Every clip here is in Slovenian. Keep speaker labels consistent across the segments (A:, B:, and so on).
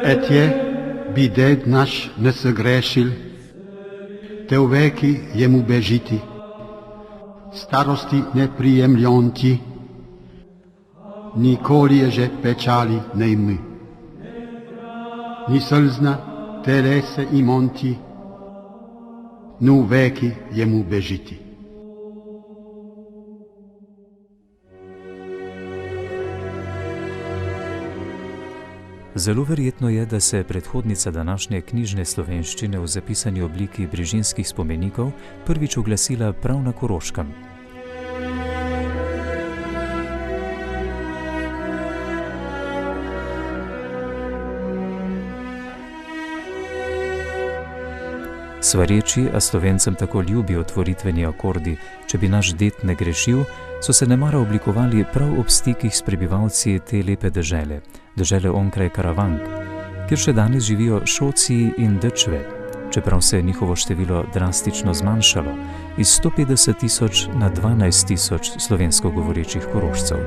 A: Etje bi ded naš ne segrešil, te u veki jemu bežiti, starosti ne prijemljon ti, nikoli je že pečali ne my. Ni slzna telese i monti, nu veki jemu bežiti.
B: Zelo verjetno je, da se predhodnica današnje knjižne slovenščine v zapisani obliki brižinskih spomenikov prvič oglasila prav na Koroškem. Svareči, a Slovencem tako ljubi otvoritveni akordi, če bi naš ded ne grešil, so se nemara oblikovali prav ob stikih s prebivalci te lepe dežele, dežele onkraj Karavank, kjer še danes živijo Šoci in Dečve, čeprav se je njihovo število drastično zmanjšalo iz 150 tisoč na 12 tisoč slovensko govorečih Korošcev.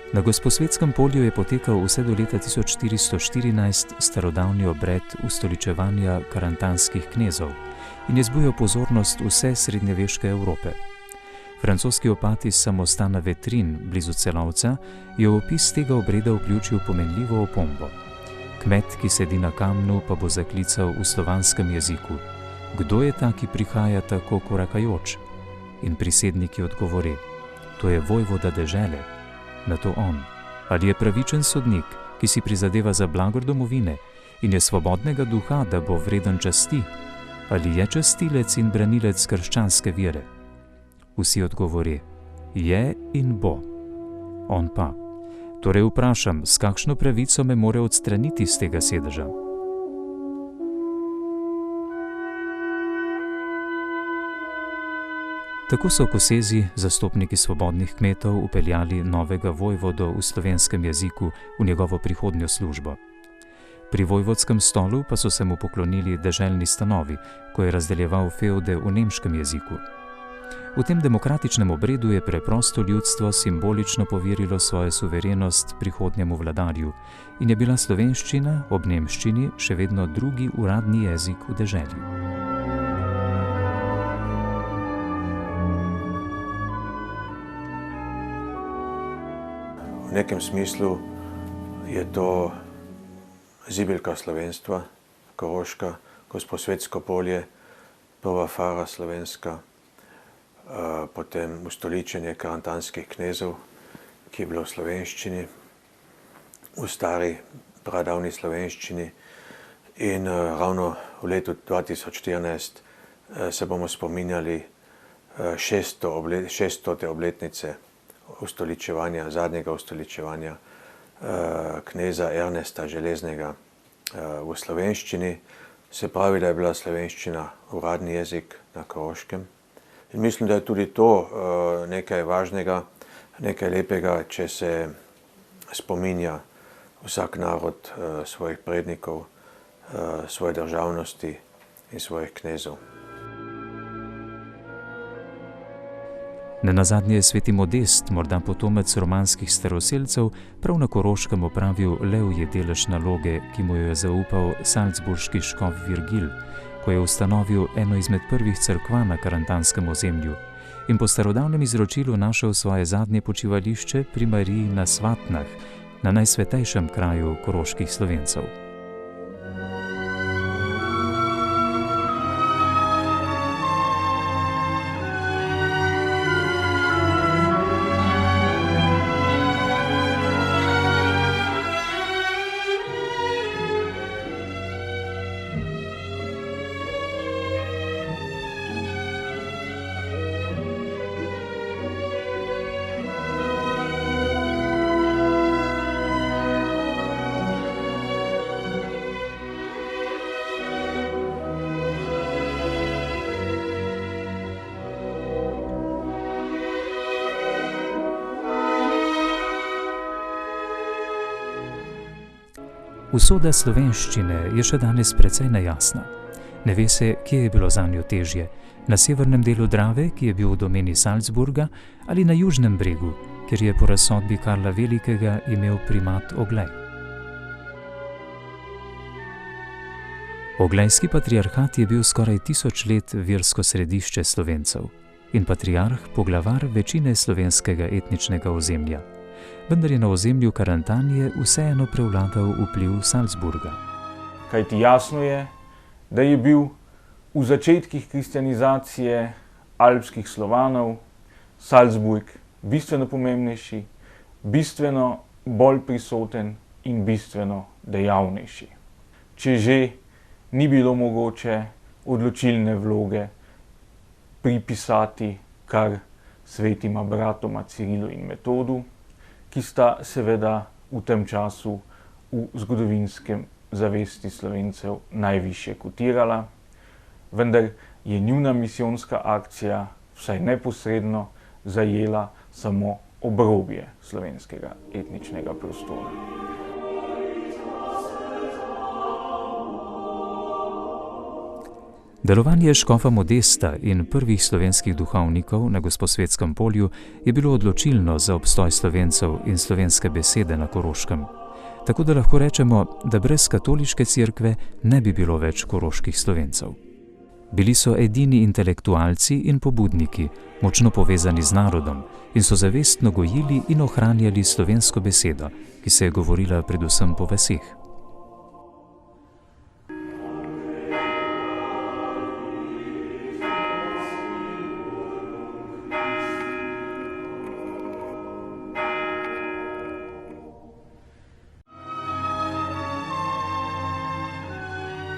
B: Na Gosposvetskem polju je potekal vse do leta 1414 starodavni obred ustoličevanja karantanskih knezov in je zbujal pozornost vse srednjeveške Evrope. Francoski opat iz samostana Vetrin, blizu Celovca, je v opis tega obreda vključil pomenljivo opombo. Kmet, ki sedi na kamnu, pa bo zaklical v slovanskem jeziku: "Kdo je ta, ki prihaja tako korakajoč?" In prisedniki odgovori: "To je vojvoda dežele." Na to on: "Ali je pravičen sodnik, ki si prizadeva za blagor domovine in je svobodnega duha, da bo vreden časti? Ali je častilec in branilec krščanske vere?" Vsi odgovori: "Je in bo." On pa: "Torej vprašam, s kakšno pravico me more odstraniti z tega sedeža?" Tako so Kosezi, zastopniki svobodnih kmetov, upeljali novega vojvodo v slovenskem jeziku v njegovo prihodnjo službo. Pri vojvodskem stolu pa so se mu poklonili deželni stanovi, ko je razdeljeval fevde v nemškem jeziku. V tem demokratičnem obredu je preprosto ljudstvo simbolično poverilo svojo suverenost prihodnjemu vladarju in je bila slovenščina ob nemščini še vedno drugi uradni jezik v deželi.
C: V nekem smislu je to zibelka slovenstva, Koroška, Gosposvetsko polje, prva fara slovenska, potem ustoličenje karantanskih knezov, ki je bilo v slovenščini, v stari pradavni slovenščini. In ravno v letu 2014 se bomo spominjali 600. obletnice zadnjega ustoličevanja kneza Ernesta Železnega v slovenščini. Se pravi, da je bila slovenščina uradni jezik na Koroškem. In mislim, da je tudi to nekaj važnega, nekaj lepega, če se spominja vsak narod svojih prednikov, svoje državnosti in svojih knezov.
B: Nenazadnje je sveti Modest, morda potomec romanskih staroselcev, prav na Koroškem opravil levji delež naloge, ki mu jo je zaupal salzburški škof Virgil, ko je ustanovil eno izmed prvih cerkva na karantanskem ozemlju in po starodavnem izročilu našel svoje zadnje počivališče pri Mariji na Svatnah, na najsvetejšem kraju koroških Slovencev. Usoda slovenščine je še danes precej nejasna. Ne ve se, kje je bilo zanjo težje, na severnem delu Drave, ki je bil v domeni Salzburga, ali na južnem bregu, kjer je po razsodbi Karla Velikega imel primat Oglej. Oglejski patriarhat je bil skoraj 1000 let versko središče Slovencev in patriarh poglavar večine slovenskega etničnega ozemlja. Vendar je na ozemlju Karantanije vseeno prevladal vpliv Salzburga.
D: Kajti jasno je, da je bil v začetkih kristjanizacije alpskih Slovanov Salzburg bistveno pomembnejši, bistveno bolj prisoten in bistveno dejavnejši. Če že ni bilo mogoče odločilne vloge pripisati kar svetima bratoma Cirilu in Metodu, ki sta seveda v tem času v zgodovinskem zavesti Slovencev najvišje kotirala, vendar je njuna misijonska akcija vsaj neposredno zajela samo obrobje slovenskega etničnega prostora.
B: Delovanje škofa Modesta in prvih slovenskih duhovnikov na Gosposvetskem polju je bilo odločilno za obstoj Slovencev in slovenske besede na Koroškem. Tako da lahko rečemo, da brez katoliške cerkve ne bi bilo več koroških Slovencev. Bili so edini intelektualci in pobudniki, močno povezani z narodom in so zavestno gojili in ohranjali slovensko besedo, ki se je govorila predvsem po vaseh.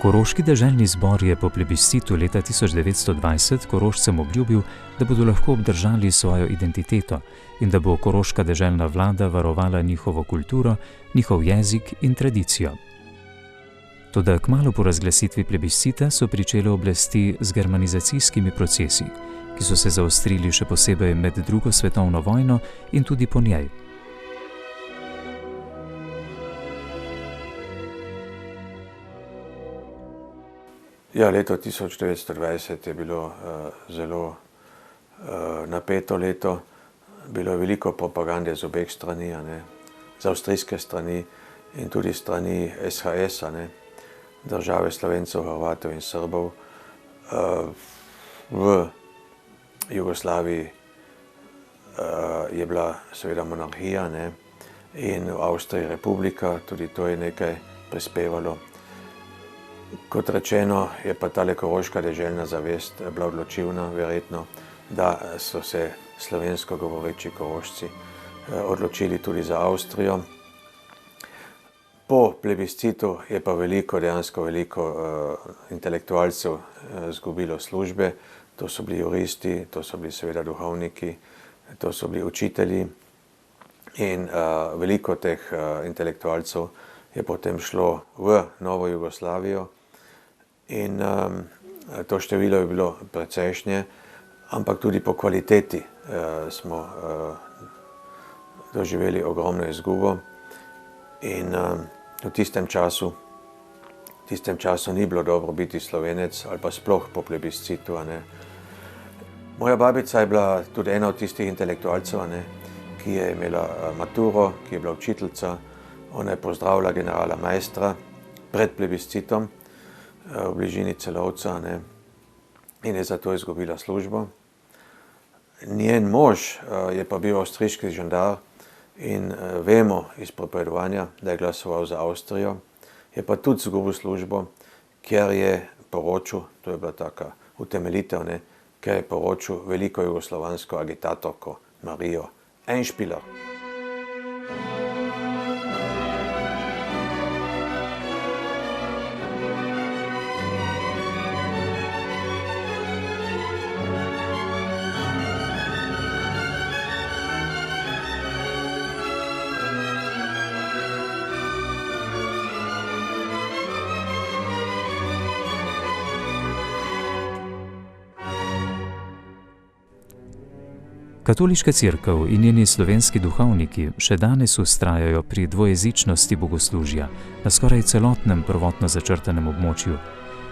B: Koroški deželni zbor je po plebiscitu leta 1920 Korošcem obljubil, da bodo lahko obdržali svojo identiteto in da bo koroška deželna vlada varovala njihovo kulturo, njihov jezik in tradicijo. Toda kmalu po razglasitvi plebiscita so pričele oblasti z germanizacijskimi procesi, ki so se zaostrili še posebej med drugo svetovno vojno in tudi po njej.
C: Ja, leto 1920 je bilo zelo napeto leto. Bilo je veliko propagande z obeh strani, z avstrijske strani in tudi strani SHS, države Slovencev, Hrvatov in Srbov. V Jugoslaviji je bila seveda monarhija in v Avstriji republika, tudi to je nekaj prispevalo. Kot rečeno, je pa tale koroška deželna zavest bila odločilna, verjetno, da so se slovensko govoreči Korošci odločili tudi za Avstrijo. Po plebiscitu je pa dejansko veliko intelektualcev izgubilo službe. To so bili juristi, to so bili seveda duhovniki, to so bili učitelji in veliko teh intelektualcev je potem šlo v Novo Jugoslavijo. In to število je bilo precejšnje, ampak tudi po kvaliteti smo doživeli ogromno izgubo. In v tistem času ni bilo dobro biti Slovenec ali pa sploh po plebiscitu. Moja babica je bila tudi ena od tistih intelektualcev, ki je imela maturo, ki je bila učiteljica. Ona je pozdravila generala Maistra pred plebiscitom v bližini Celovca in je zato izgubila službo. Njen mož je pa bil avstrijski žandar in vemo iz pripovedovanja, da je glasoval za Avstrijo. Je pa tudi izgubil službo, ker je poročil, to je bila taka utemeljitev, ker je poročil veliko jugoslovansko agitatorko Marijo Einspieler.
B: Katoliška cerkev in njeni slovenski duhovniki še danes vztrajajo pri dvojezičnosti bogoslužja na skoraj celotnem prvotno začrtanem območju,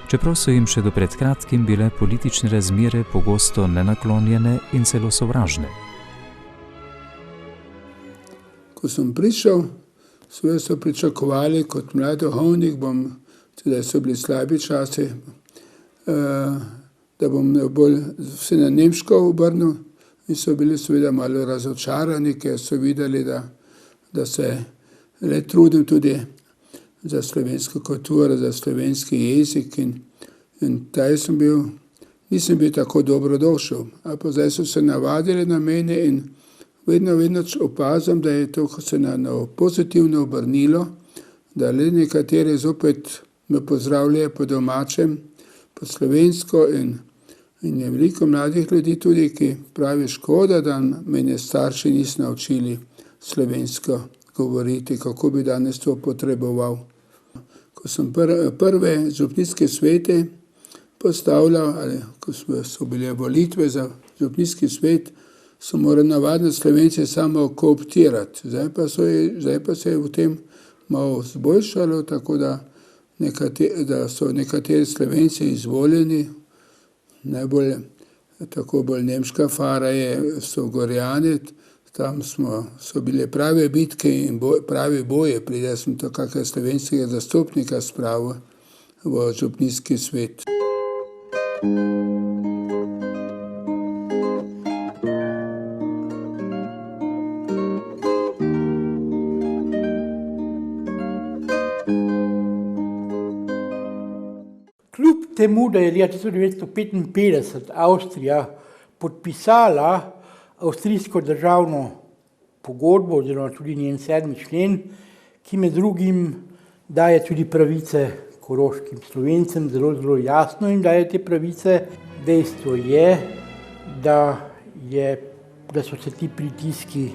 B: čeprav so jim še do pred kratkim bile politične razmere pogosto nenaklonjene in celo sovražne.
E: Ko sem prišel, so pričakovali kot mlad duhovnik, da so bili slabi časi, da bom bolj se na nemško obrnil, in so bili seveda malo razočarani, ker so videli, da se le trudim tudi za slovensko kulturo, za slovenski jezik in taj nisem bil tako dobrodošel. A pa zdaj so se navadili na mene in vedno opazim, da je to se na pozitivno obrnilo, da le nekateri zopet me pozdravljajo po domačem, po slovensko in je veliko mladih ljudi tudi, ki pravi škoda, da mene starši niso naučili slovensko govoriti, kako bi danes to potreboval. Ko sem prve župnijske svete postavljal, ali ko so bile volitve za župnijski svet, so morali navadno Slovenci samo kooptirati. Zdaj pa se je v tem malo zboljšalo, tako da so nekateri Slovenci izvoljeni, najbolj bolj nemška fara so Gorjani, tam so bile prave bitke in pravi boje, pride sem to kakega slovenskega zastopnika spravil v župnijski svet.
F: Temu, da je leta 1955 Avstrija podpisala avstrijsko državno pogodbo, oziroma tudi njen 7. člen, ki med drugim daje tudi pravice koroškim Slovencem, zelo jasno in daje te pravice. Dejstvo je, da so se ti pritiski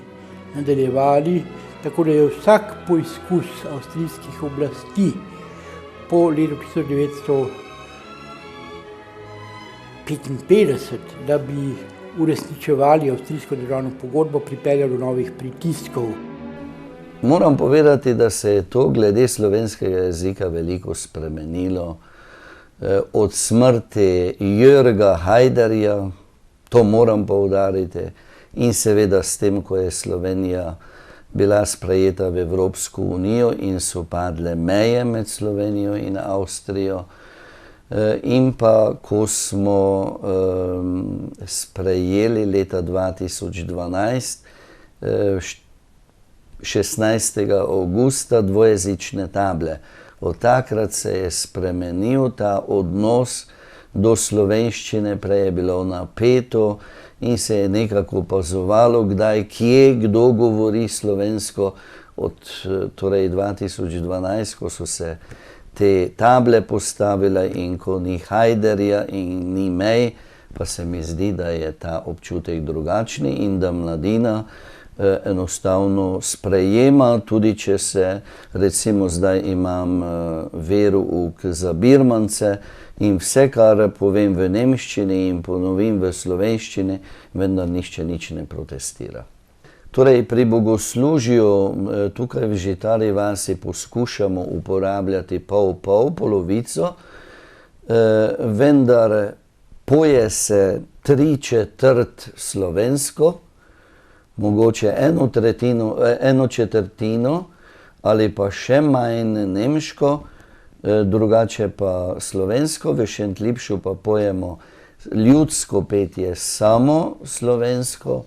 F: nadaljevali, tako da je vsak poizkus avstrijskih oblasti po letu 1955, da bi uresničevali avstrijsko državno pogodbo, pripeljalo do novih pritiskov.
G: Moram povedati, da se je to glede slovenskega jezika veliko spremenilo. Od smrti Jörga Haiderja, to moram poudariti, in seveda s tem, ko je Slovenija bila sprejeta v Evropsko unijo in so padle meje med Slovenijo in Avstrijo, in pa ko smo sprejeli leta 2012, 16. avgusta, dvojezične table. Od takrat se je spremenil ta odnos do slovenščine, prej je bilo napeto in se je nekako opazovalo, kdaj, kje, kdo govori slovensko. Od torej 2012, ko so se te table postavile in ko ni Haiderja in ni mej, pa se mi zdi, da je ta občutek drugačni in da mladina enostavno sprejema, tudi če se, recimo zdaj imam verouk za Birmance in vse, kar povem v nemščini in ponovim v slovenščini, vendar nihče nič ne protestira. Torej, pri bogoslužju tukaj v Žitari vasi poskušamo uporabljati polovico, vendar poje se 3/4 slovensko, mogoče 1/4 ali pa še manj nemško, drugače pa slovensko. V Šentlipšu pa pojemo ljudsko petje samo slovensko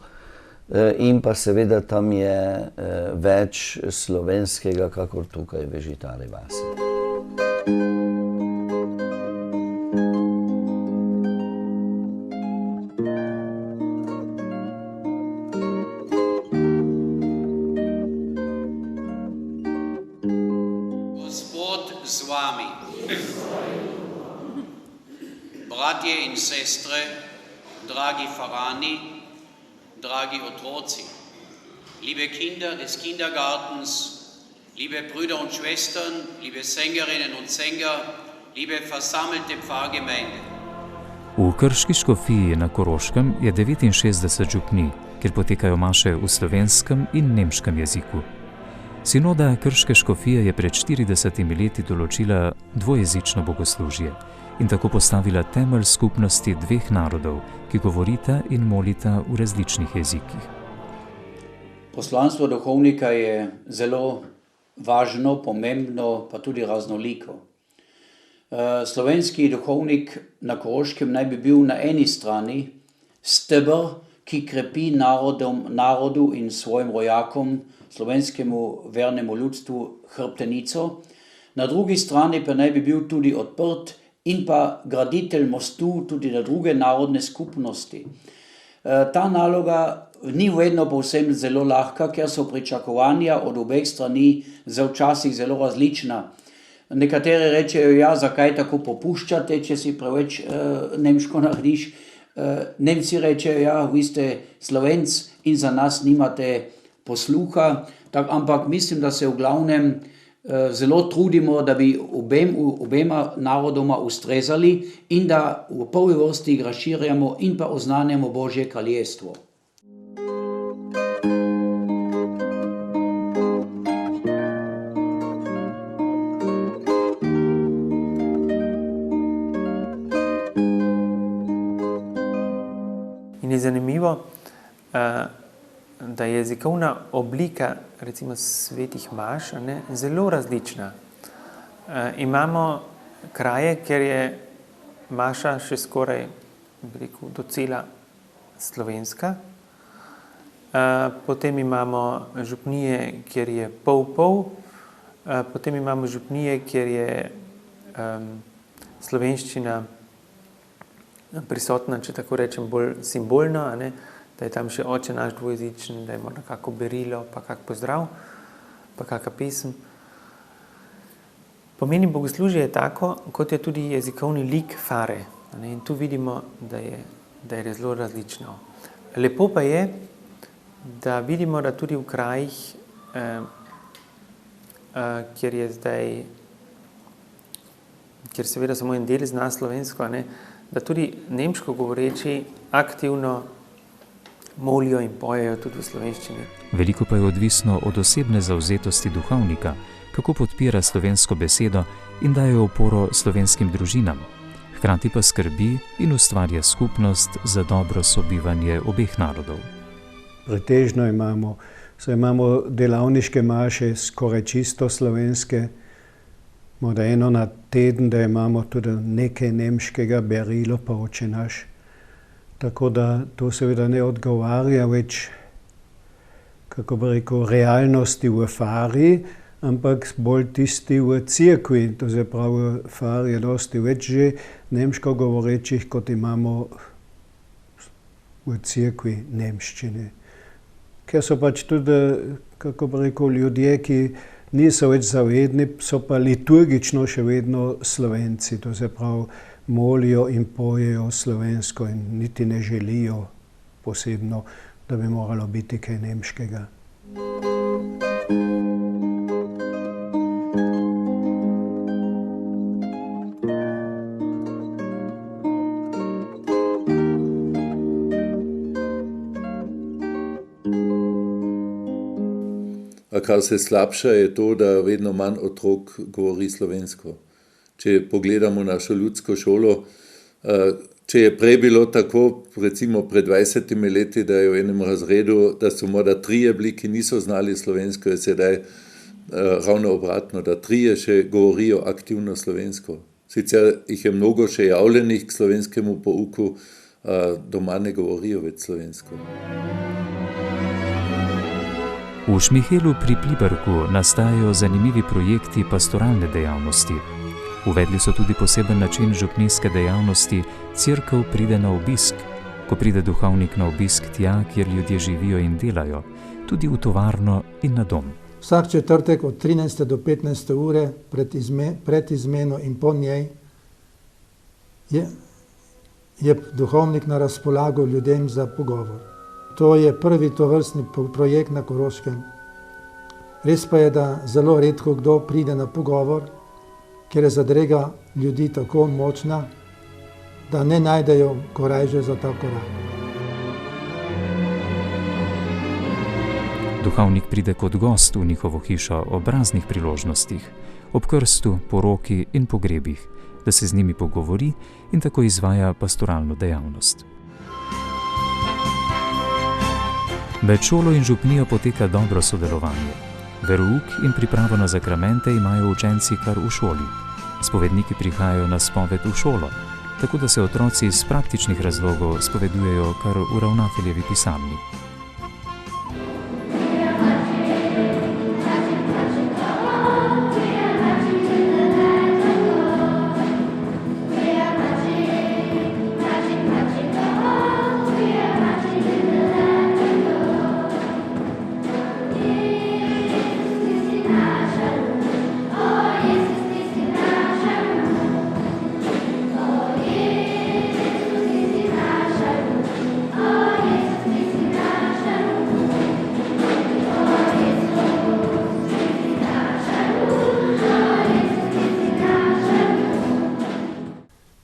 G: in pa seveda tam je več slovenskega, kakor tukaj v Žitari vasi.
H: Z vami. Bratje in sestre, dragi Pfarrani, dragi otroci, liebe Kinder des Kindergartens, liebe Brüder und Schwestern, liebe Sängerinnen und Sänger, liebe versammelte Pfarrgemeinde.
B: V krški škofiji na Koroškem je 69 župnij, kjer potekajo maše v slovenskem in nemškem jeziku. Sinoda krške škofije je pred 40 leti določila dvojezično bogoslužje in tako postavila temelj skupnosti dveh narodov, ki govorita in molita v različnih jezikih.
H: Poslanstvo duhovnika je zelo važno, pomembno, pa tudi raznoliko. Slovenski duhovnik na Koroškem naj bi bil na eni strani steber, ki krepi narodu in svojim rojakom, slovenskemu vernemu ljudstvu, hrbtenico. Na drugi strani pa naj bi bil tudi odprt in pa graditelj mostu tudi na druge narodne skupnosti. Ta naloga ni vedno povsem zelo lahka, ker so pričakovanja od obeh strani včasih zelo različna. Nekateri rečejo, ja, zakaj tako popuščate, če si preveč nemško narediš. Nemci rečejo, ja, vi ste Slovenc in za nas nimate posluha, ampak mislim, da se v glavnem zelo trudimo, da bi obema narodoma ustrezali in da v prvi vrsti razširjamo in pa oznanjamo Božje kraljestvo.
I: In je zanimivo, da je jezikovna oblika recimo svetih maš zelo različna. Imamo kraje, kjer je maša še skoraj, bi rekel, docela slovenska. Potem imamo župnije, kjer je pol-pol. Potem imamo župnije, kjer je slovenščina prisotna, če tako rečem, bolj simbolno, da je tam še Oče naš dvojezičen, da je nekako berilo, pa kak pozdrav, pa kaka pesem. Pomeni bogoslužje je tako, kot je tudi jezikovni lik fare. In tu vidimo, da je zelo različno. Lepo pa je, da vidimo, da tudi v krajih, kjer seveda samo en del zna slovensko, da tudi nemško govoreči aktivno molijo in pojejo tudi v slovenščini.
B: Veliko pa je odvisno od osebne zavzetosti duhovnika, kako podpira slovensko besedo in daje oporo slovenskim družinam. Hkrati pa skrbi in ustvarja skupnost za dobro sobivanje obeh narodov.
J: Pretežno imamo delavniške maše skoraj čisto slovenske, morda eno na teden, da imamo tudi nekaj nemškega berilo, pa Oče naš. Tako da to seveda ne odgovarja več, kako bi rekel, realnosti v fari, ampak bolj tisti v cerkvi. To se pravi, v fari je dosti več že nemško govorečih, kot imamo v cerkvi nemščine. Ker so pač tudi, kako bi rekel, ljudje, ki niso več zavedni, so pa liturgično še vedno Slovenci. To se pravi, molijo in pojejo slovensko in niti ne želijo posebno, da bi moralo biti kaj nemškega.
K: A kar se slabša, je to, da vedno manj otrok govori slovensko. Če pogledamo našo ljudsko šolo, če je prej bilo tako, recimo pred 20 leti, da je v enem razredu, da so morda 3 bili, ki niso znali slovensko, je sedaj ravno obratno, da 3 še govorijo aktivno slovensko. Sicer jih je mnogo še javljenih k slovenskemu pouku, doma ne govorijo več slovensko.
B: V Šmihelu pri Pliberku nastajajo zanimivi projekti pastoralne dejavnosti. Uvedli so tudi poseben način župnijske dejavnosti, cerkev pride na obisk. Ko pride duhovnik na obisk tja, kjer ljudje živijo in delajo, tudi v tovarno in na dom.
L: Vsak četrtek od 13. do 15. ure pred izmeno in po njej je duhovnik na razpolago ljudem za pogovor. To je prvi tovrstni projekt na Koroškem. Res pa je, da zelo redko kdo pride na pogovor, ker je zadrega ljudi tako močna, da ne najdejo korajže za ta korak.
B: Duhovnik pride kot gost v njihovo hišo ob raznih priložnostih, ob krstu, poroki in pogrebih, da se z njimi pogovori in tako izvaja pastoralno dejavnost. Med šolo in župnijo poteka dobro sodelovanje. Verouk in pripravo na zakramente imajo učenci kar v šoli. Spovedniki prihajajo na spoved v šolo, tako da se otroci iz praktičnih razlogov spovedujejo kar v ravnateljevi pisarni.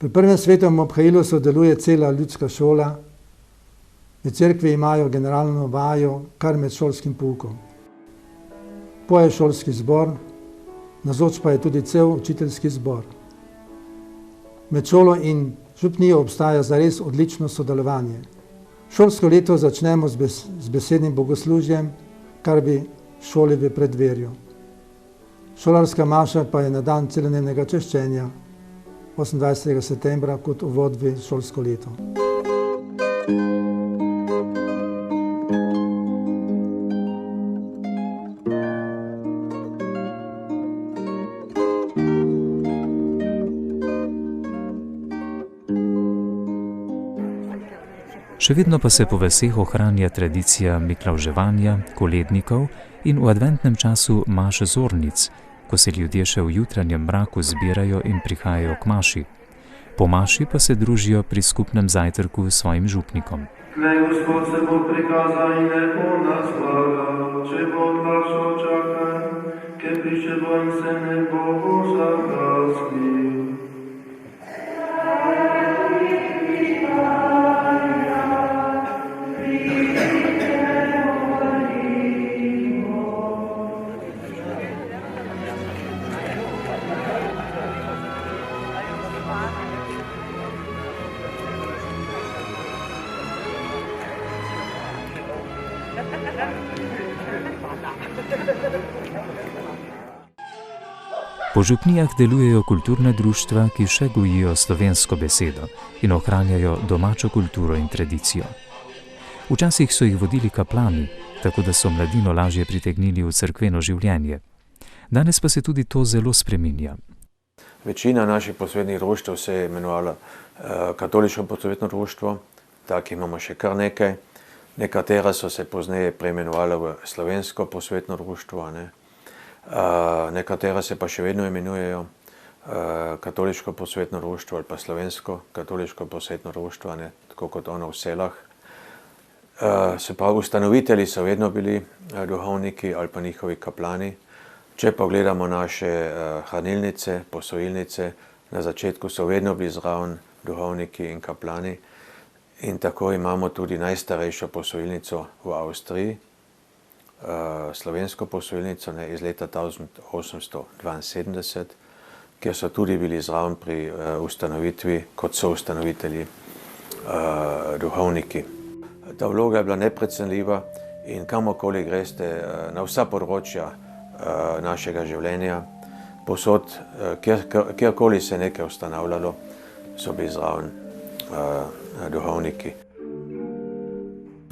L: Pri prvem svetovnem obhajilu sodeluje cela ljudska šola. V cerkvi imajo generalno vajo kar med šolskim poukom. Poje šolski zbor, navzoč pa je tudi cel učiteljski zbor. Med šolo in župnijo obstaja zares odlično sodelovanje. Šolsko leto začnemo z besednim bogoslužjem, kar bi šoli v predverju. Šolarska maša pa je na dan celodnevnega češčenja 28. septembra kot uvod v šolsko leto.
B: Še vedno pa se po vaseh ohranja tradicija miklavževanja, kolednikov in v adventnem času maš zornic, ko se ljudje še v jutranjem mraku zbirajo in prihajajo k maši. Po maši pa se družijo pri skupnem zajtrku s svojim župnikom.
M: Naj Gospod se bo prikazal in ne bo nas vagal, če bo odlašal čakaj, ker prišel bo in se ne bo zakasnil.
B: Po župnijah delujejo kulturna društva, ki še gojijo slovensko besedo in ohranjajo domačo kulturo in tradicijo. Včasih so jih vodili kaplani, tako da so mladino lažje pritegnili v cerkveno življenje. Danes pa se tudi to zelo spreminja.
C: Večina naših posvetnih društev se je imenovala katoliško posvetno društvo, takih imamo še kar nekaj. Nekatera so se pozneje preimenovala v slovensko posvetno društvo, nekatera se pa še vedno imenujejo katoliško posvetno društvo ali pa slovensko katoliško posvetno društvo, tako kot ono v Selah. Se pravi, ustanovitelji so vedno bili duhovniki ali pa njihovi kaplani. Če pa gledamo naše hranilnice, posojilnice, na začetku so vedno bili zraven duhovniki in kaplani. In tako imamo tudi najstarejšo posojilnico v Avstriji, slovensko posojilnico iz leta 1872, kjer so tudi bili zraven pri ustanovitvi kot so ustanovitelji duhovniki. Ta vloga je bila neprecenljiva in kamorkoli greste na vsa področja našega življenja, posod, kjerkoli se nekaj ustanavljalo, so bili zraven duhovniki.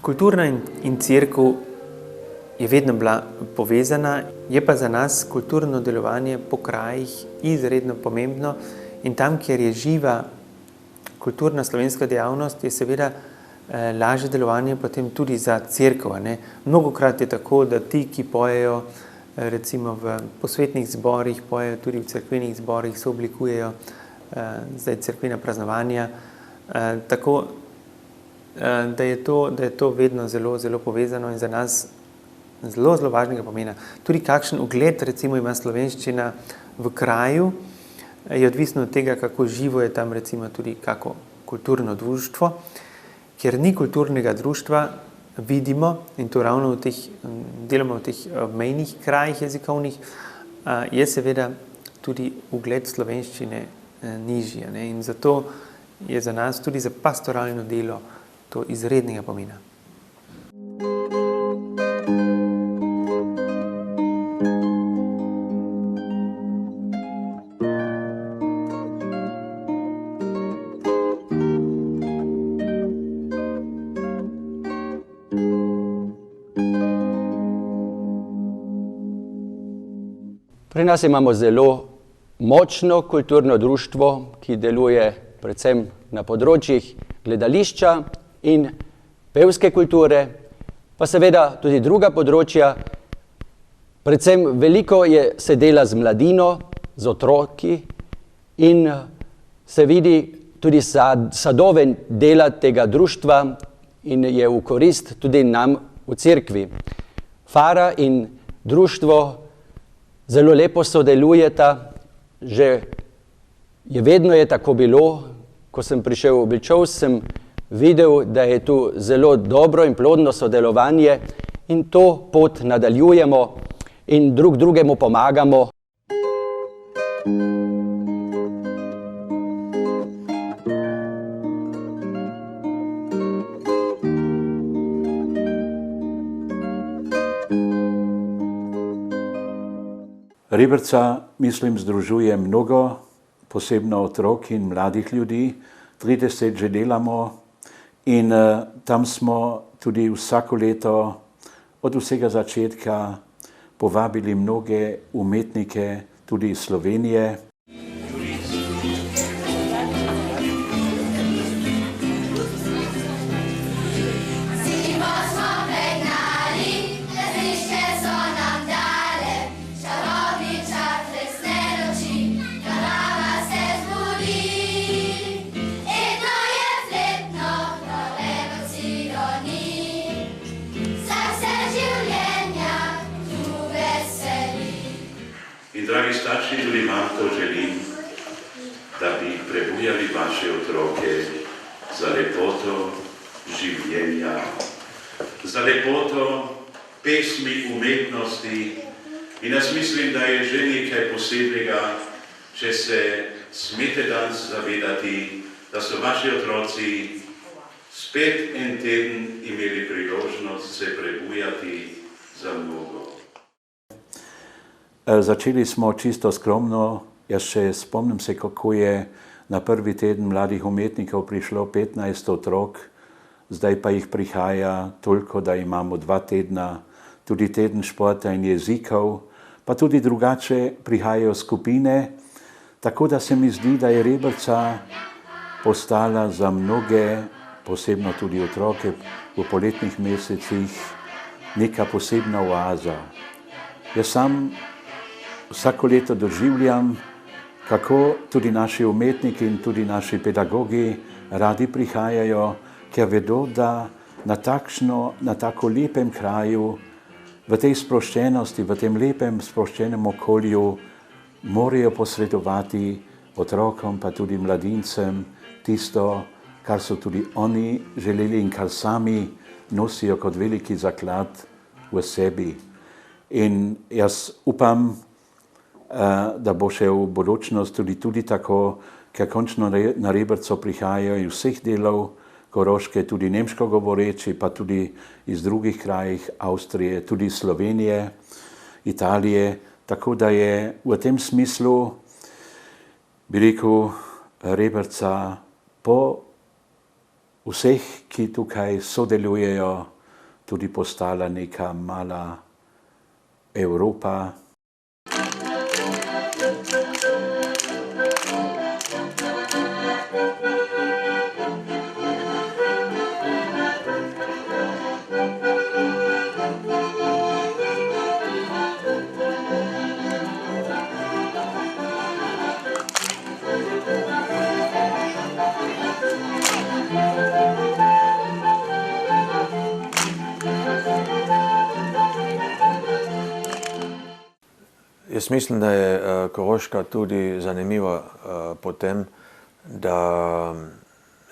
I: Kultura in cerkev je vedno bila povezana, je pa za nas kulturno delovanje po krajih izredno pomembno in tam, kjer je živa kulturna slovenska dejavnost, je seveda lažje delovanje potem tudi za cerkev. Mnogokrat je tako, da ti, ki pojejo recimo v posvetnih zborih, pojejo tudi v cerkvenih zborih, se oblikujejo zdaj cerkvena praznovanja, tako da je to vedno zelo, zelo povezano in za nas zelo, zelo važnega pomena. Tudi kakšen ugled recimo ima slovenščina v kraju, je odvisno od tega, kako živo je tam recimo tudi kako kulturno društvo. Ker ni kulturnega društva, vidimo, in to ravno deloma v teh mejnih krajih jezikovnih, je seveda tudi ugled slovenščine nižji. In zato je za nas tudi za pastoralno delo to izrednega pomena.
N: Pri nas imamo zelo močno kulturno društvo, ki deluje predvsem na področjih gledališča in pevske kulture, pa seveda tudi druga področja. Predvsem veliko se dela z mladino, z otroki in se vidi tudi sadoven dela tega društva in je v korist tudi nam v cerkvi. Fara in društvo zelo lepo sodelujeta, vedno je tako bilo. Ko sem prišel v Bilčov, sem videl, da je tu zelo dobro in plodno sodelovanje in to pot nadaljujemo in drug drugemu pomagamo.
O: Reberca, mislim, združuje mnogo, posebno otrok in mladih ljudi. 30 že delamo in tam smo tudi vsako leto od vsega začetka povabili mnoge umetnike tudi iz Slovenije.
P: Dragi starši, tudi vam to želim, da bi prebujali vaše otroke za lepoto življenja, za lepoto pesmi, umetnosti. In jaz mislim, da je že nekaj posebnega, če se smete danes zavedati, da so vaši otroci spet en teden imeli priložnost se prebujati za mnogo.
O: Začeli smo čisto skromno. Jaz še spomnim se, kako je na prvi teden mladih umetnikov prišlo 15 otrok, zdaj pa jih prihaja toliko, da imamo 2 tedna, tudi teden športa in jezikov, pa tudi drugače prihajajo skupine, tako da se mi zdi, da je Reberca postala za mnoge, posebno tudi otroke v poletnih mesecih, neka posebna oaza. Jaz sam vsako leto doživljam, kako tudi naši umetniki in tudi naši pedagogi radi prihajajo, ker vedo, da na tako lepem kraju, v tej sproščenosti, v tem lepem sproščenem okolju morajo posredovati otrokom, pa tudi mladincem tisto, kar so tudi oni želeli in kar sami nosijo kot veliki zaklad v sebi. In jaz upam, da bo še v bodočnost tudi tako, ker končno na Reberco prihajajo iz vseh delov Koroške, tudi nemško govoreči, pa tudi iz drugih krajih, Avstrije, tudi Slovenije, Italije. Tako da je v tem smislu, bi rekel, Reberca po vseh, ki tukaj sodelujejo, tudi postala neka mala Evropa.
C: Jaz mislim, da je Koroška tudi zanimiva po tem, da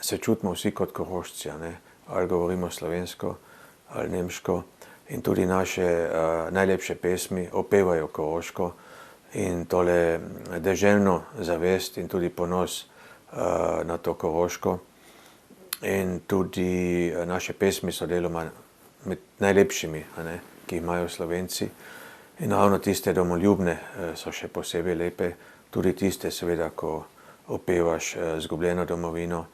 C: se čutimo vsi kot Korošci, ali govorimo slovensko ali nemško. In tudi naše najlepše pesmi opevajo koroško in tole deželno zavest in tudi ponos na to koroško. In tudi naše pesmi so deloma med najlepšimi, ki jih imajo Slovenci. In ravno tiste domoljubne so še posebej lepe, tudi tiste seveda, ko opevaš izgubljeno domovino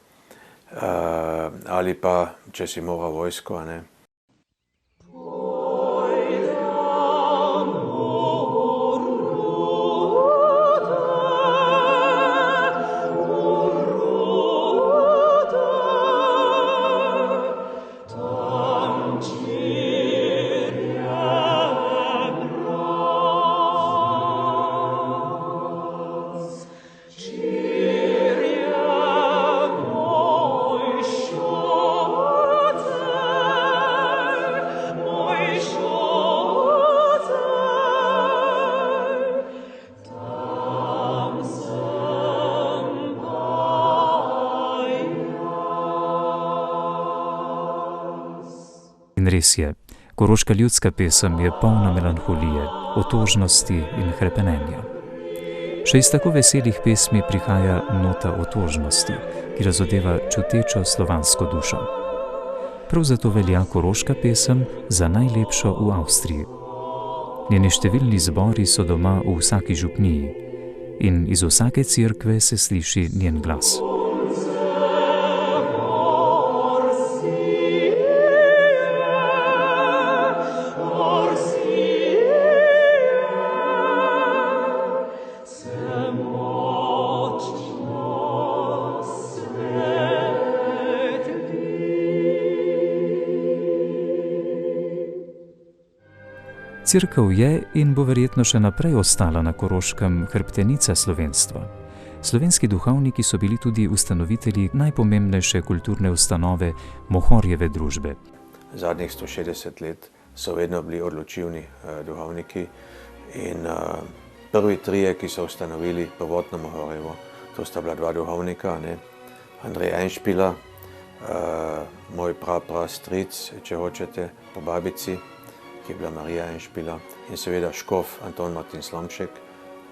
C: ali pa, če si mora vojsko,
B: In res je, koroška ljudska pesem je polna melanholije, otožnosti in hrepenenja. Še iz tako veselih pesmi prihaja nota otožnosti, ki razodeva čutečo slovansko dušo. Prav zato velja koroška pesem za najlepšo v Avstriji. Njeni številni zbori so doma v vsaki župniji in iz vsake cerkve se sliši njen glas. Cerkev je in bo verjetno še naprej ostala na Koroškem hrbtenica slovenstva. Slovenski duhovniki so bili tudi ustanovitelji najpomembnejše kulturne ustanove Mohorjeve družbe.
C: Zadnjih 160 let so vedno bili odločilni duhovniki in prvi trije, ki so ustanovili prvotno Mohorjevo, to sta bila dva duhovnika, Andrej Einspieler, moj prastric, če hočete, po babici, ki je bila Marija Einspieler, in seveda škof Anton Martin Slomšek,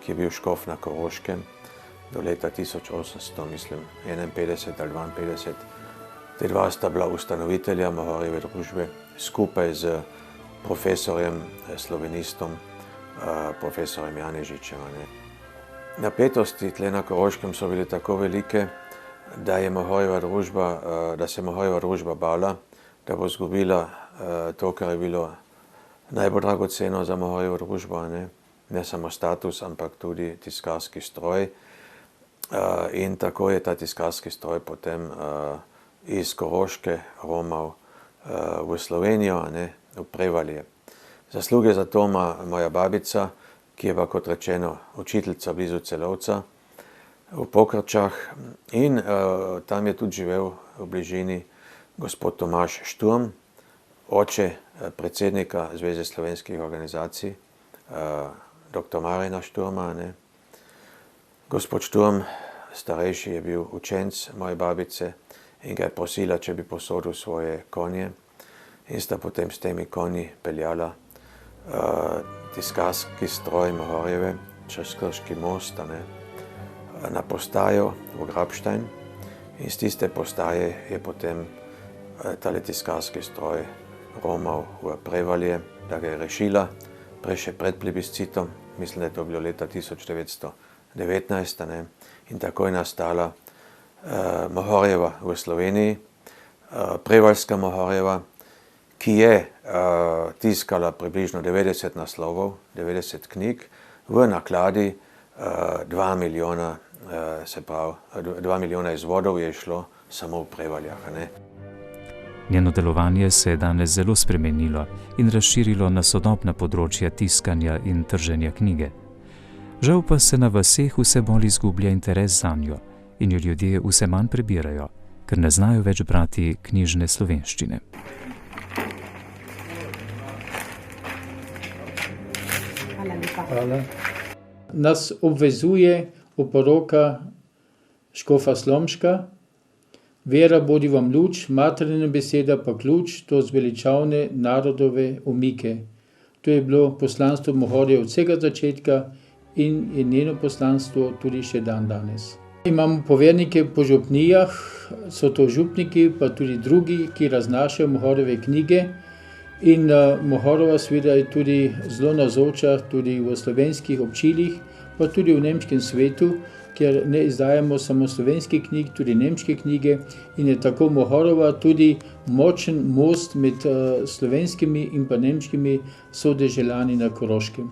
C: ki je bil škof na Koroškem do leta 1851 ali 52. Te dva sta bila ustanovitelja Mohorjeve družbe skupaj z profesorjem, slovenistom, profesorjem Janežičem. Napetosti tle na Koroškem so bile tako velike, da se Mohorjeva družba bala, da bo izgubila to, kar je bilo najbolj dragoceno za Mohorjevo družbo, ne samo status, ampak tudi tiskarski stroj. In tako je ta tiskarski stroj potem iz Koroške romal v Slovenijo, v Prevalje. Zasluge za to ima moja babica, ki je pa, kot rečeno, učiteljica blizu Celovca v Pokrčah, in tam je tudi živel v bližini gospod Tomaž Šturm, oče predsednika Zveze slovenskih organizacij, dr. Marjana Šturma. Gospod Šturm, starejši, je bil učenec moje babice in ga je prosila, če bi posodil svoje konje, in sta potem s temi konji peljala tiskarski stroj Mohorjeve čez Krški most na postajo v Grabštajn, in z tiste postaje je potem tale tiskarski stroj romal v Prevalje, da ga je rešila še pred plebiscitom, mislim, da je to bilo leta 1919, in tako je nastala Mohorjeva v Sloveniji, Prevaljska Mohorjeva, ki je tiskala približno 90 naslovov, 90 knjig, v nakladi 2 milijona, se pravi 2 milijona izvodov je šlo samo v Prevaljah.
B: Njeno delovanje se je danes zelo spremenilo in razširilo na sodobna področja tiskanja in trženja knjige. Žal pa se na vaseh vse bolj izgublja interes zanjo in jo ljudje vse manj prebirajo, ker ne znajo več brati knjižne slovenščine.
Q: Hvala. Nas obvezuje oporoka škofa Slomška, Vera bodi vam luč, materina beseda pa ključ do zveličavne narodove umike. To je bilo poslanstvo Mohorje od vsega začetka in je njeno poslanstvo tudi še dan danes. Imamo povernike po župnijah, so to župniki, pa tudi drugi, ki raznašajo Mohorjeve knjige. In Mohorova seveda je tudi zelo navzoča tudi v slovenskih občilih, pa tudi v nemškem svetu, ker ne izdajamo samo slovenskih knjig, tudi nemške knjige in je tako Mohorova tudi močen most med slovenskimi in pa nemškimi sodeželani na Koroškem.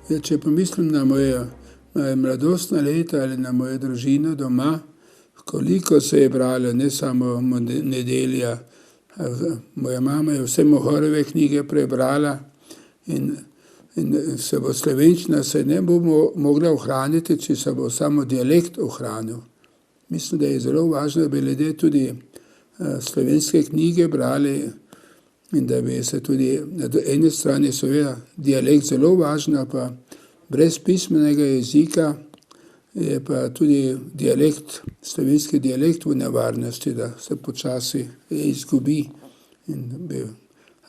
E: Ja, če pomislim na moje mladostna leta ali na mojo družino doma, koliko se je bralo, ne samo nedelja. Moja mama je vse Mohorove knjige prebrala in se bo slovenščina se ne bo mogla ohraniti, če se bo samo dialekt ohranil. Mislim, da je zelo važno, da bi ljudje tudi slovenske knjige brali in da bi se tudi na eni strani seveda dialekt zelo važna, pa brez pismenega jezika je pa tudi dialekt, slovenski dialekt v nevarnosti, da se počasi izgubi. In bi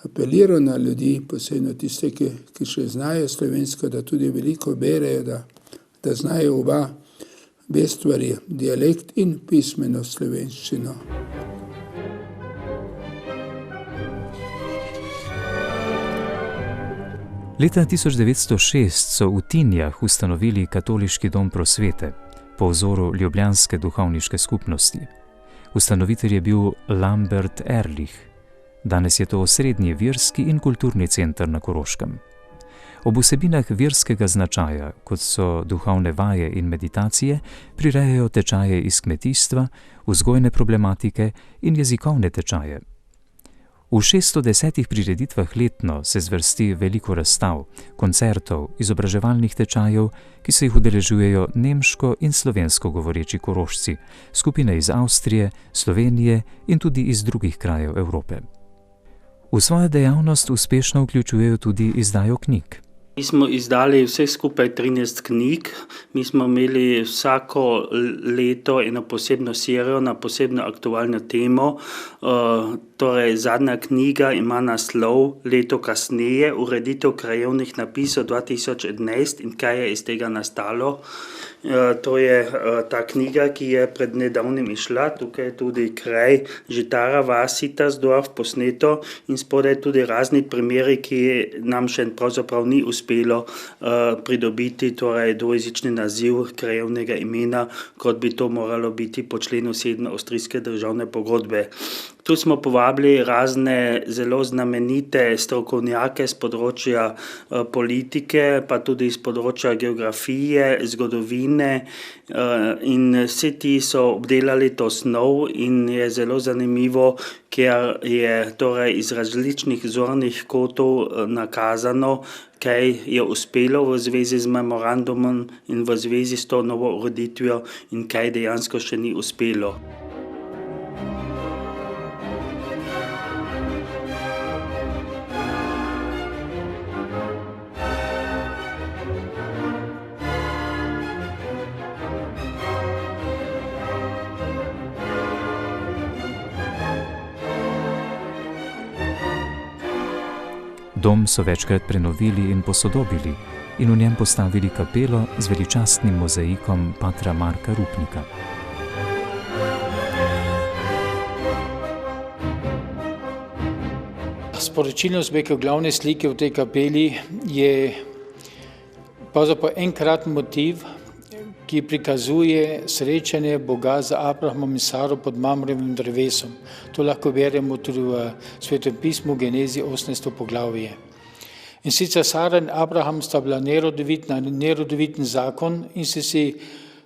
E: apeliral na ljudi, posebno tiste, ki še znajo slovensko, da tudi veliko berejo, da znajo oba stvari, dialekt in pismeno slovenščino.
B: Leta 1906 so v Tinjah ustanovili katoliški dom prosvete po vzoru ljubljanske duhovniške skupnosti. Ustanovitelj je bil Lambert Ehrlich. Danes je to osrednji verski in kulturni center na Koroškem. Ob vsebinah verskega značaja, kot so duhovne vaje in meditacije, prirejajo tečaje iz kmetijstva, vzgojne problematike in jezikovne tečaje. V 610 prireditvah letno se zvrsti veliko razstav, koncertov, izobraževalnih tečajev, ki se jih udeležujejo nemško in slovensko govoreči Korošci, skupine iz Avstrije, Slovenije in tudi iz drugih krajev Evrope. V svojo dejavnost uspešno vključujejo tudi izdajo knjig.
R: Mi smo izdali vse skupaj 13 knjig. Mi smo imeli vsako leto eno posebno serijo na posebno aktualno temo. Torej, zadnja knjiga ima naslov Leto kasneje, ureditev krajevnih napisov 2011 in kaj je iz tega nastalo. To je ta knjiga, ki je pred nedavnim išla. Tukaj je tudi kraj Žitara vas Sitarsdorf posneto in spodaj tudi razni primeri, ki nam še pravzaprav ni uspelo pridobiti, torej dvojezični naziv krajevnega imena, kot bi to moralo biti po členu 7 avstrijske državne pogodbe. Tu smo povabili razne zelo znamenite strokovnjake z področja politike, pa tudi z področja geografije, zgodovine in vsi ti so obdelali to snov in je zelo zanimivo, ker je torej iz različnih zornih kotov nakazano, kaj je uspelo v zvezi z memorandumom in v zvezi s to novo ureditvijo in kaj dejansko še ni uspelo.
B: Dom so večkrat prenovili in posodobili in v njem postavili kapelo z veličastnim mozaikom patra Marka Rupnika.
Q: Sporočilnost glavne slike v tej kapeli je pravzaprav enkraten motiv, ki prikazuje srečanje Boga z Abrahamom in Saro pod mamrovim drevesom. To lahko beremo tudi v Svetem pismu Genezi 18. poglavje. In sicer Sara in Abraham sta bila nerodoviten zakon in si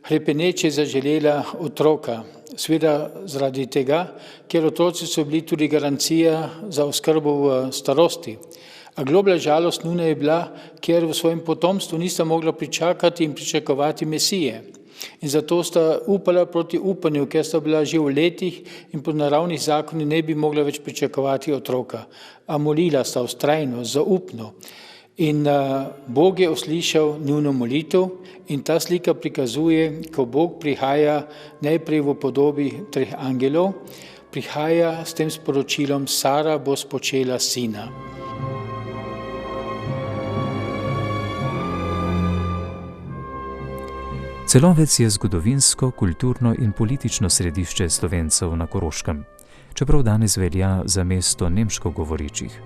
Q: hrepeneče zaželela otroka. Sveda zaradi tega, ker otroci so bili tudi garancija za oskrbo v starosti. A globlja žalost nujna je bila, ker v svojem potomstvu nista mogla pričakati in pričakovati Mesije. In zato sta upala proti upanju, ker sta bila že v letih in po naravnih zakonih ne bi mogla več pričakovati otroka. A molila sta vztrajno, zaupno. In Bog je uslišal njuno molitev in ta slika prikazuje, ko Bog prihaja najprej v podobi 3 angelov, prihaja s tem sporočilom: Sara bo spočela sina.
B: Celovec je zgodovinsko, kulturno in politično središče Slovencev na Koroškem, čeprav danes velja za mesto nemško govorečih.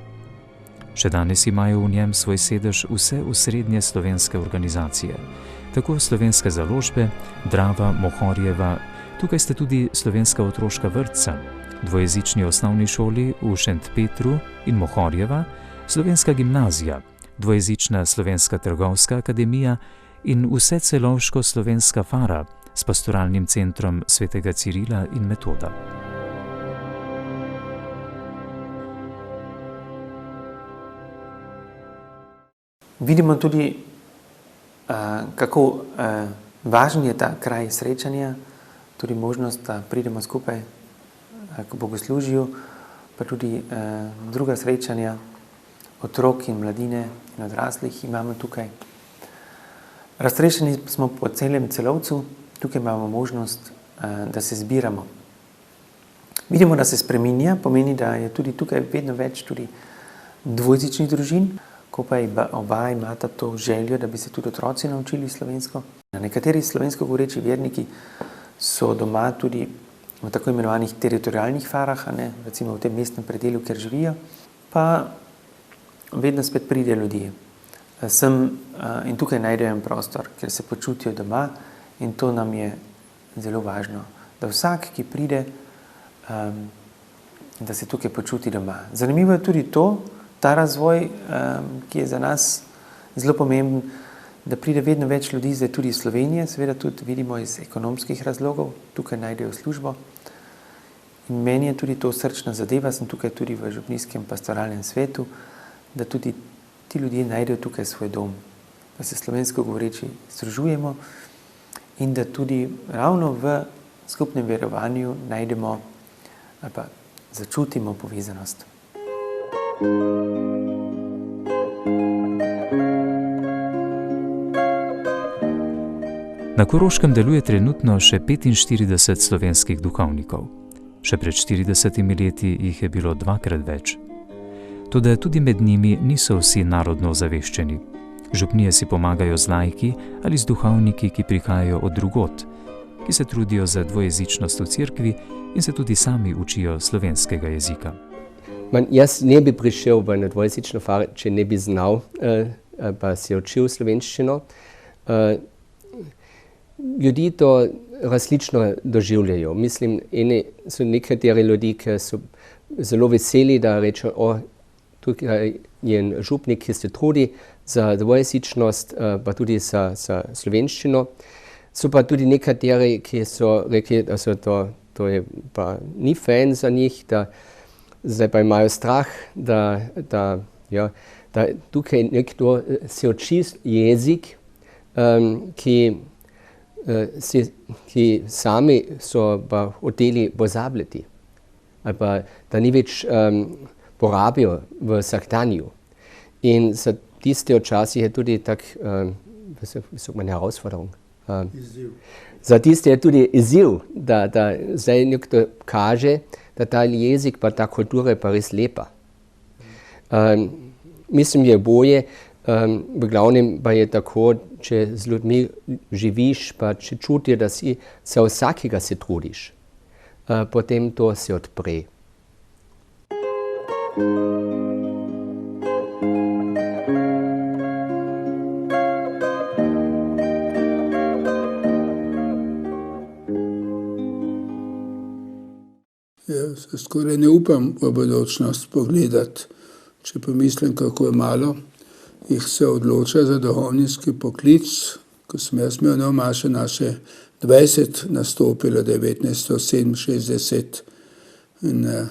B: Še danes imajo v njem svoj sedež vse osrednje slovenske organizacije, tako slovenske založbe, Drava, Mohorjeva, tukaj sta tudi slovenska otroška vrtca, dvojezični osnovni šoli v Šentpetru in Mohorjeva, slovenska gimnazija, dvojezična slovenska trgovska akademija in vse celovško slovenska fara s pastoralnim centrom svetega Cirila in Metoda.
I: Vidimo tudi, kako važen je ta kraj srečanja, tudi možnost, da pridemo skupaj k bogoslužju, pa tudi druga srečanja otrok in mladine in odraslih imamo tukaj. Raztrešeni smo po celem Celovcu, tukaj imamo možnost, da se zbiramo. Vidimo, da se spreminja, pomeni, da je tudi tukaj vedno več tudi dvojezičnih družin, ko pa oba imata to željo, da bi se tudi otroci naučili slovensko. Nekateri slovensko govoreči verniki so doma tudi v tako imenovanih teritorialnih farah, recimo v tem mestnem predelu, kjer živijo, pa vedno spet pride ljudje. In tukaj najdejo prostor, kjer se počutijo doma, in to nam je zelo važno, da vsak, ki pride, da se tukaj počuti doma. Zanimivo je tudi ta razvoj, ki je za nas zelo pomemben, da pride vedno več ljudi, zdaj tudi iz Slovenije, seveda tudi vidimo iz ekonomskih razlogov, tukaj najdejo službo. In meni je tudi to srčna zadeva, sem tukaj tudi v župnijskem pastoralnem svetu, da tudi ti ljudje najdejo tukaj svoj dom, da se slovensko govoreči združujemo in da tudi ravno v skupnem verovanju najdemo ali pa začutimo povezanost.
B: Na Koroškem deluje trenutno še 45 slovenskih duhovnikov. Še pred 40 leti jih je bilo 2-krat več. Toda tudi med njimi niso vsi narodno ozaveščeni. Župnije si pomagajo z laiki ali z duhovniki, ki prihajajo od drugod, ki se trudijo za dvojezičnost v cerkvi in se tudi sami učijo slovenskega jezika.
S: Jaz ne bi prišel v eno dvojezično faro, če ne bi znal, pa si učil slovenščino. Ljudi to različno doživljajo. Mislim, so nekateri ljudi, ki so zelo veseli, da rečejo, tukaj je en župnik, ki se trudi za dvojezičnost, pa tudi za slovenščino. So pa tudi nekateri, ki so rekli, da to je pa ni fajn za njih, da zdaj pa imajo strah, da tukaj nekdo se uči jezik, ki sami so pa hoteli pozabljati, ali pa da ni več porabijo v vsakdanju. In za tiste včasih je tudi tak, herausforderung. Za tiste je tudi izziv, da zdaj nekdo kaže, da ta jezik pa ta kultura je pa res lepa. Mislim, je boje, v glavnem pa je tako, če z ljudmi živiš, pa če čutijo, da si za vsakega se trudiš, potem to se odpre.
E: Jaz skoraj ne upam v bodočnost pogledati, če pomislim, kako je malo jih se odloča za duhovniški poklic, ko sem jaz imel na Maše naše 20 nastopilo 1967. In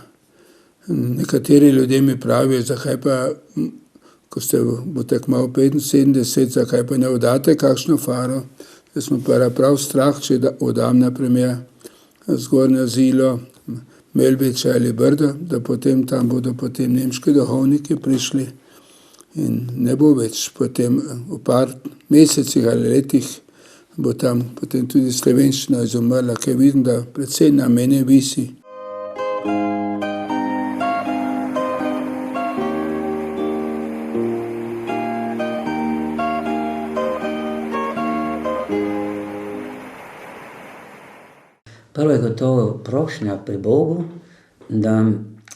E: nekateri ljudje mi pravijo, zakaj pa, ko bo tekmal 75, zakaj pa ne oddate kakšno faro. Jaz sem pa prav strah, če oddam na primer Zgornjo Zilo, Melbiča ali Brdo, da potem tam bodo potem nemški duhovniki prišli in ne bo več. Potem v par mesecih ali letih bo tam potem tudi slovenščina izumrla, ker vidim, da predvsej na mene visi.
T: Prvo je gotovo prošnja pri Bogu, da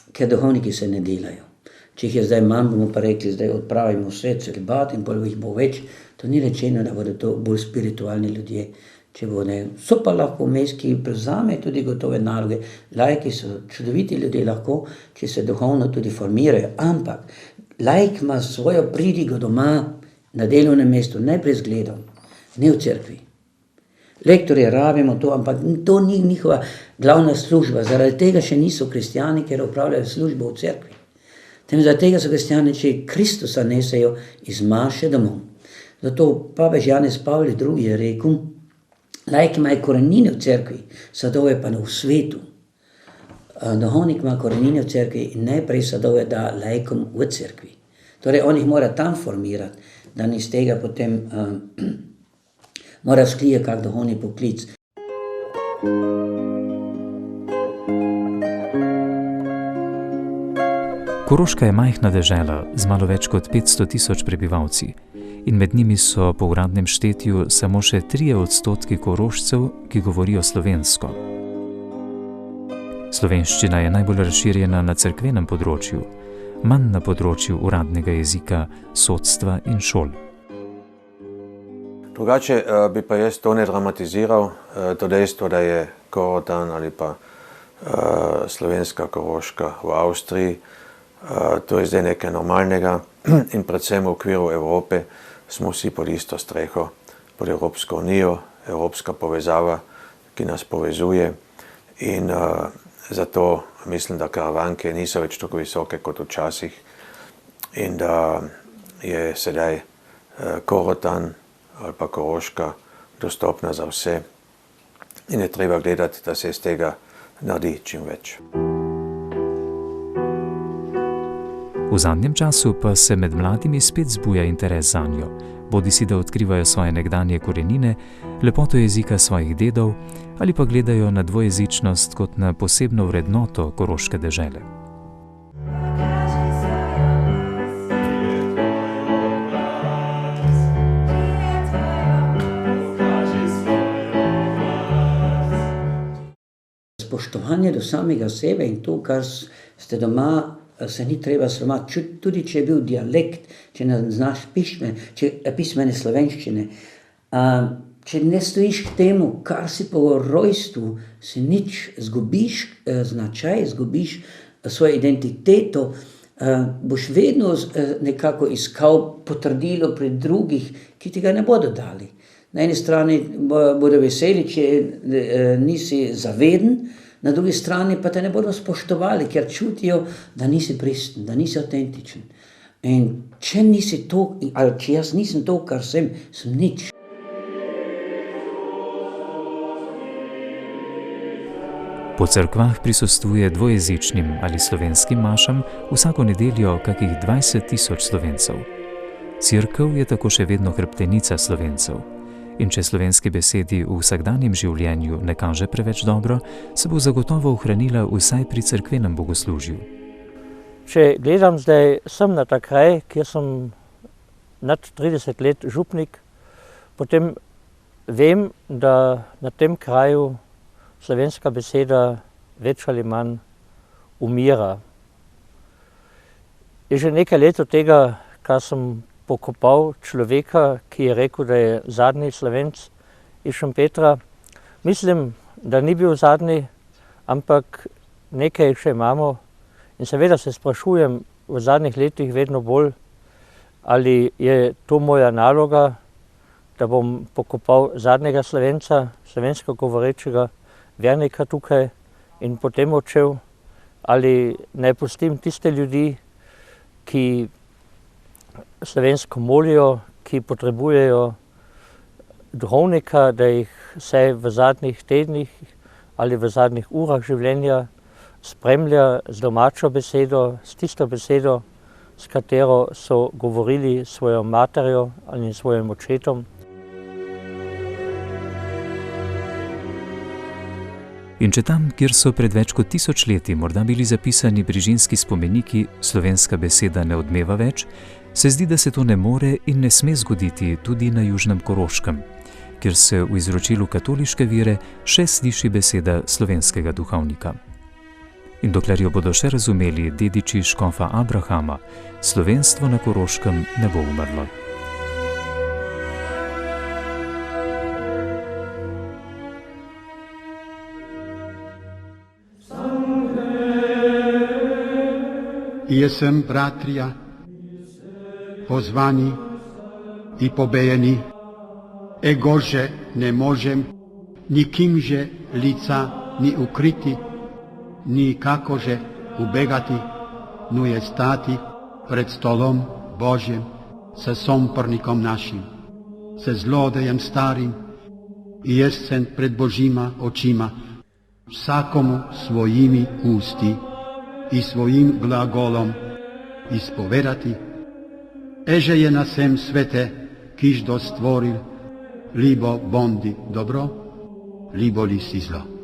T: ker duhovniki se ne delajo. Če jih je zdaj manj, bomo pa rekli, zdaj odpravimo vse celibat in bolj jih bo več. To ni rečeno, da bodo to bolj spiritualni ljudje. Če bodo, so pa lahko vmes, ki prevzame tudi gotove naloge. Laiki so čudoviti ljudje lahko, če se duhovno tudi formirajo. Ampak laik ima svojo pridigo doma na delovnem mestu, ne brez gledov, ne v cerkvi. Lektorje rabimo to, ampak to ni njihova glavna služba. Zaradi tega še niso kristjani, ker upravljajo službo v cerkvi. Zaradi tega so kristjani, če Kristusa nesejo iz maše domov. Zato papež Janez Pavle II je rekel, laik imajo korenine v cerkvi, sadove pa v svetu. Duhovnik ima korenine v cerkvi in najprej sadove da laikom v cerkvi. Torej on jih mora tam formirati, da ni z tega potem mora vzklije kak duhovni poklic.
B: Koroška je majhna dežela z malo več kot 500 000 prebivalci in med njimi so po uradnem štetju samo še 3% Korošcev, ki govorijo slovensko. Slovenščina je najbolj razširjena na cerkvenem področju, manj na področju uradnega jezika, sodstva in šol.
C: Drugače bi pa jaz to ne dramatiziral, to dejstvo, da je Korotan ali pa slovenska Koroška v Avstriji, to je zdaj nekaj normalnega in predvsem v okviru Evrope smo vsi pod isto streho, pod Evropsko unijo, evropska povezava, ki nas povezuje in zato mislim, da karavanke niso več tako visoke kot včasih in da je sedaj Korotan ali pa Koroška dostopna za vse in je treba gledati, da se iz tega naredi čim več.
B: V zadnjem času pa se med mladimi spet zbuja interes zanjo, bodisi da odkrivajo svoje nekdanje korenine, lepoto jezika svojih dedov ali pa gledajo na dvojezičnost kot na posebno vrednoto koroške dežele.
T: Spoštovanje do samega sebe in to, kar ste doma, se ni treba sramati, tudi če je bil dialekt, če ne znaš pismene slovenščine. Če ne stojiš k temu, kar si po rojstvu, se nič zgubiš značaj, zgubiš svojo identiteto, boš vedno nekako iskal potrdilo pri drugih, ki ti ga ne bodo dali. Na eni strani bodo veseli, če nisi zaveden, na drugi strani pa te ne bodo spoštovali, ker čutijo, da nisi pristen, da nisi avtentičen. In če nisi to, ali če jaz nisem to, kar sem nič.
B: Po cerkvah prisostvuje dvojezičnim ali slovenskim mašam vsako nedeljo kakih 20 000 Slovencev. Cerkev je tako še vedno hrbtenica Slovencev. In če slovenski besedi v vsakdanjem življenju ne kaže preveč dobro, se bo zagotovo ohranila vsaj pri cerkvenem bogoslužju.
U: Če gledam zdaj sem na ta kraj, kjer sem nad 30 let župnik, potem vem, da na tem kraju slovenska beseda več ali manj umira. Je že nekaj let od tega, kar sem pokopal človeka, ki je rekel, da je zadnji Slovenc iz Šempetra. Mislim, da ni bil zadnji, ampak nekaj še imamo. In seveda se sprašujem v zadnjih letih vedno bolj, ali je to moja naloga, da bom pokopal zadnjega Slovenca, slovensko govorečega vernika tukaj in potem odšel, ali ne pustim tiste ljudi, ki slovensko molijo, ki potrebujejo duhovnika, da jih vsaj v zadnjih tednih ali v zadnjih urah življenja spremlja z domačo besedo, s tisto besedo, s katero so govorili svojo materjo ali svojim očetom.
B: In če tam, kjer so pred več kot 1000 leti morda bili zapisani brižinski spomeniki, slovenska beseda ne odmeva več, se zdi, da se to ne more in ne sme zgoditi tudi na južnem Koroškem, kjer se v izročilu katoliške vere še sliši beseda slovenskega duhovnika. In dokler jo bodo še razumeli dediči škofa Abrahama, slovenstvo na Koroškem ne bo umrlo.
A: Jesem bratrija, pozvani i pobejeni, egože ne možem nikimže lica ni ukriti, ni kakože ubegati, no je stati pred stolom Božjem sa sompornikom našim, sa zlodejem starim i jescen pred Božima očima, vsakomu svojimi usti i svojim glagolom ispovedati, eže je na sem svete kiž dostvoril, libo bondi dobro, libo li si zlo.